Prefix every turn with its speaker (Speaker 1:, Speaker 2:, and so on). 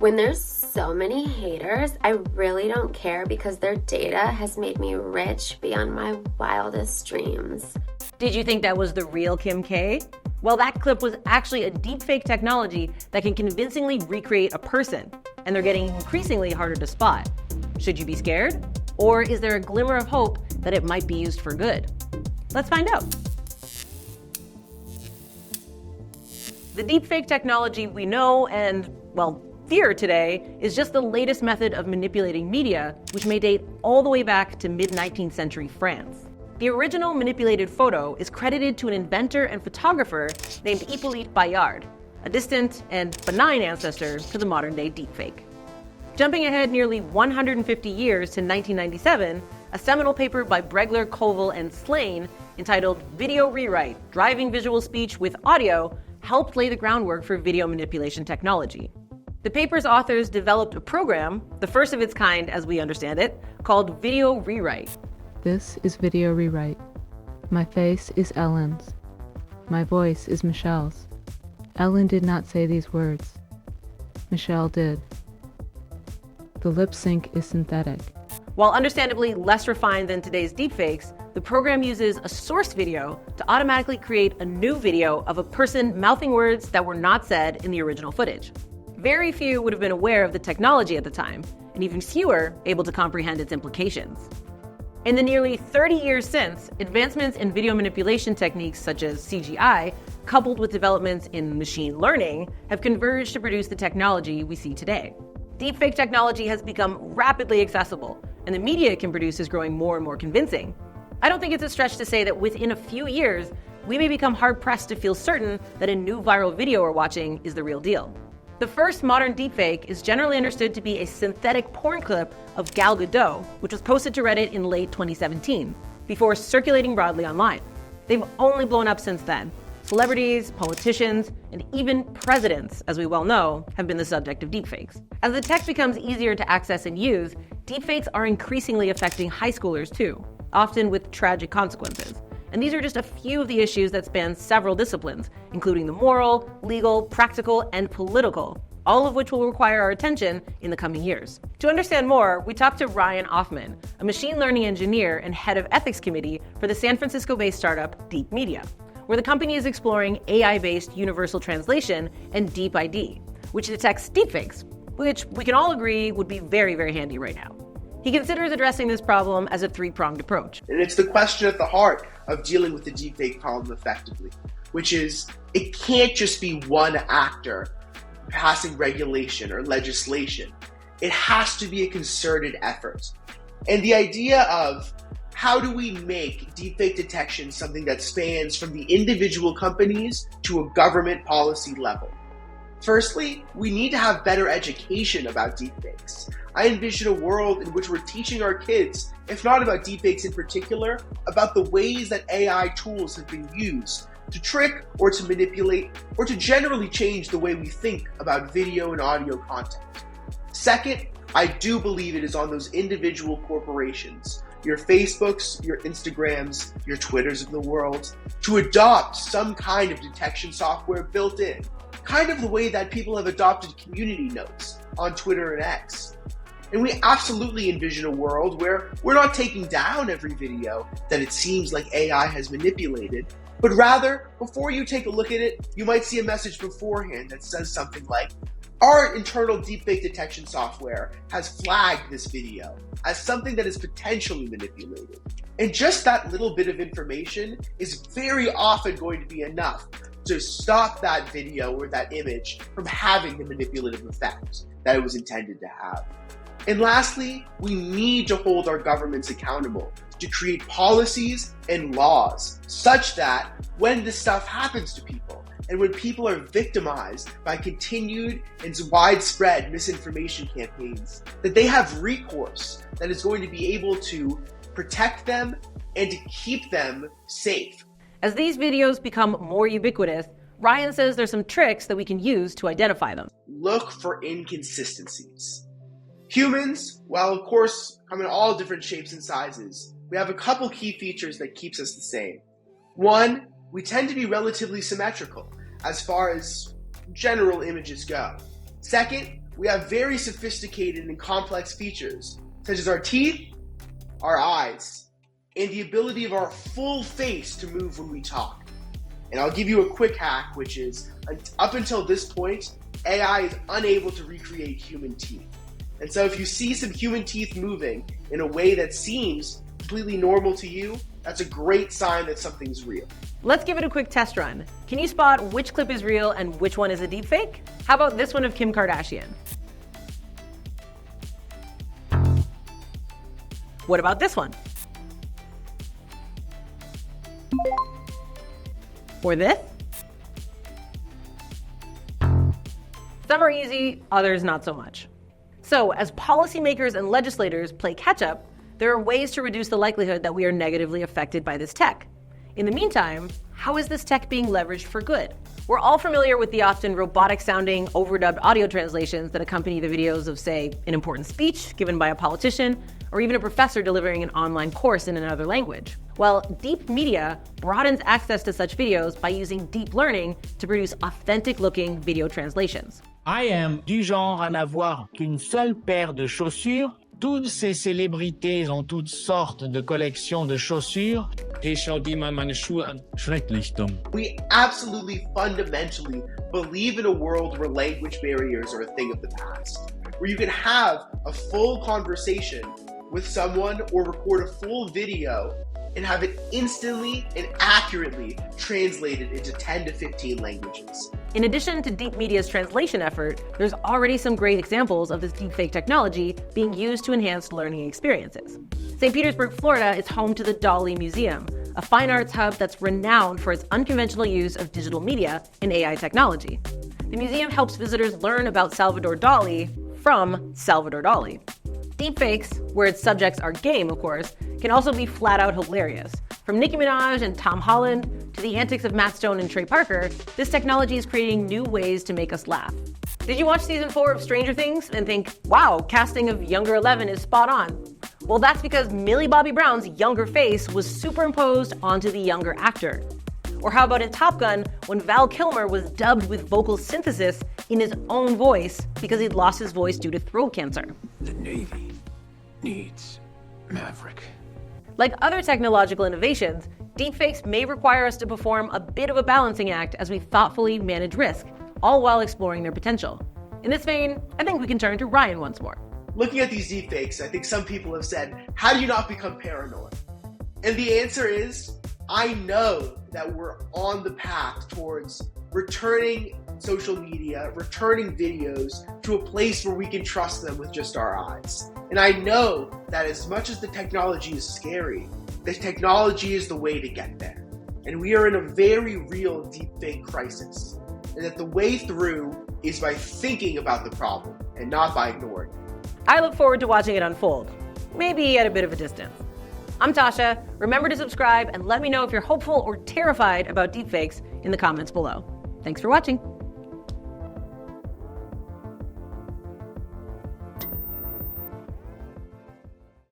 Speaker 1: When there's so many haters, I really don't care because their data has made me rich beyond my wildest dreams.
Speaker 2: Did you think that was the real Kim K? Well, that clip was actually a deepfake technology that can convincingly recreate a person, and they're getting increasingly harder to spot. Should you be scared? Or is there a glimmer of hope that it might be used for good? Let's find out. The deepfake technology we know and, well, fear today is just the latest method of manipulating media, which may date all the way back to mid-19th century France. The original manipulated photo is credited to an inventor and photographer named Hippolyte Bayard, a distant and benign ancestor to the modern-day deepfake. Jumping ahead nearly 150 years to 1997, a seminal paper by Bregler, Koval, and Slane entitled Video Rewrite: Driving Visual Speech with Audio helped lay the groundwork for video manipulation technology. The paper's authors developed a program, the first of its kind as we understand it, called Video Rewrite.
Speaker 3: This is Video Rewrite. My face is Ellen's. My voice is Michelle's. Ellen did not say these words. Michelle did. The lip sync is synthetic.
Speaker 2: While understandably less refined than today's deepfakes, the program uses a source video to automatically create a new video of a person mouthing words that were not said in the original footage. Very few would have been aware of the technology at the time, and even fewer able to comprehend its implications. In the nearly 30 years since, advancements in video manipulation techniques such as CGI, coupled with developments in machine learning, have converged to produce the technology we see today. Deepfake technology has become rapidly accessible, and the media it can produce is growing more and more convincing. I don't think it's a stretch to say that within a few years, we may become hard-pressed to feel certain that a new viral video we're watching is the real deal. The first modern deepfake is generally understood to be a synthetic porn clip of Gal Gadot, which was posted to Reddit in late 2017, before circulating broadly online. They've only blown up since then. Celebrities, politicians, and even presidents, as we well know, have been the subject of deepfakes. As the tech becomes easier to access and use, deepfakes are increasingly affecting high schoolers too, often with tragic consequences. And these are just a few of the issues that span several disciplines, including the moral, legal, practical, and political, all of which will require our attention in the coming years. To understand more, we talked to Ryan Offman, a machine learning engineer and head of ethics committee for the San Francisco-based startup Deep Media, where the company is exploring AI-based universal translation and Deep ID, which detects deepfakes, which we can all agree would be very, very handy right now. He considers addressing this problem as a three-pronged approach.
Speaker 4: And it's the question at the heart of dealing with the deepfake problem effectively, which is it can't just be one actor passing regulation or legislation. It has to be a concerted effort. And the idea of how do we make deepfake detection something that spans from the individual companies to a government policy level? Firstly, we need to have better education about deepfakes. I envision a world in which we're teaching our kids, if not about deepfakes in particular, about the ways that AI tools have been used to trick or to manipulate or to generally change the way we think about video and audio content. Second, I do believe it is on those individual corporations, your Facebooks, your Instagrams, your Twitters of the world, to adopt some kind of detection software built in, kind of the way that people have adopted community notes on Twitter and X. And we absolutely envision a world where we're not taking down every video that it seems like AI has manipulated, but rather, before you take a look at it, you might see a message beforehand that says something like, our internal deepfake detection software has flagged this video as something that is potentially manipulated. And just that little bit of information is very often going to be enough to stop that video or that image from having the manipulative effect that it was intended to have. And lastly, we need to hold our governments accountable to create policies and laws such that when this stuff happens to people and when people are victimized by continued and widespread misinformation campaigns, that they have recourse that is going to be able to protect them and to keep them safe.
Speaker 2: As these videos become more ubiquitous, Ryan says there's some tricks that we can use to identify them.
Speaker 4: Look for inconsistencies. Humans, well, of course, come in all different shapes and sizes. We have a couple key features that keeps us the same. One, we tend to be relatively symmetrical as far as general images go. Second, we have very sophisticated and complex features, such as our teeth, our eyes, and the ability of our full face to move when we talk. And I'll give you a quick hack, which is, up until this point, AI is unable to recreate human teeth. And so if you see some human teeth moving in a way that seems completely normal to you, that's a great sign that something's real.
Speaker 2: Let's give it a quick test run. Can you spot which clip is real and which one is a deepfake? How about this one of Kim Kardashian? What about this one? Or this? Some are easy, others not so much. So, as policymakers and legislators play catch-up, there are ways to reduce the likelihood that we are negatively affected by this tech. In the meantime, how is this tech being leveraged for good? We're all familiar with the often robotic-sounding, overdubbed audio translations that accompany the videos of, say, an important speech given by a politician, or even a professor delivering an online course in another language. Well, deep media broadens access to such videos by using deep learning to produce authentic-looking video translations.
Speaker 5: I am du genre à n'avoir qu'une seule paire de chaussures. Toutes ces célébrités ont toutes sortes de collections de chaussures. Et schau dir mal meine Schuhe an. Schrecklich dumm.
Speaker 4: We absolutely fundamentally believe in a world where language barriers are a thing of the past, where you can have a full conversation with someone or record a full video and have it instantly and accurately translated into 10 to 15 languages.
Speaker 2: In addition to deep media's translation effort, there's already some great examples of this deepfake technology being used to enhance learning experiences. St. Petersburg, Florida is home to the DALL-E Museum, a fine arts hub that's renowned for its unconventional use of digital media and AI technology. The museum helps visitors learn about Salvador Dali from Salvador Dali. Deepfakes, where its subjects are game, of course, can also be flat out hilarious. From Nicki Minaj and Tom Holland to the antics of Matt Stone and Trey Parker, this technology is creating new ways to make us laugh. Did you watch season 4 of Stranger Things and think, wow, casting of younger Eleven is spot on? Well, that's because Millie Bobby Brown's younger face was superimposed onto the younger actor. Or how about in Top Gun, when Val Kilmer was dubbed with vocal synthesis in his own voice because he'd lost his voice due to throat cancer.
Speaker 6: The Navy needs Maverick.
Speaker 2: Like other technological innovations, deepfakes may require us to perform a bit of a balancing act as we thoughtfully manage risk, all while exploring their potential. In this vein, I think we can turn to Ryan once more.
Speaker 4: Looking at these deepfakes, I think some people have said, how do you not become paranoid? And the answer is, I know that we're on the path towards returning social media, returning videos to a place where we can trust them with just our eyes. And I know that as much as the technology is scary, the technology is the way to get there. And we are in a very real deepfake crisis. And that the way through is by thinking about the problem and not by ignoring it.
Speaker 2: I look forward to watching it unfold, maybe at a bit of a distance. I'm Tasha. Remember to subscribe and let me know if you're hopeful or terrified about deepfakes in the comments below. Thanks for watching.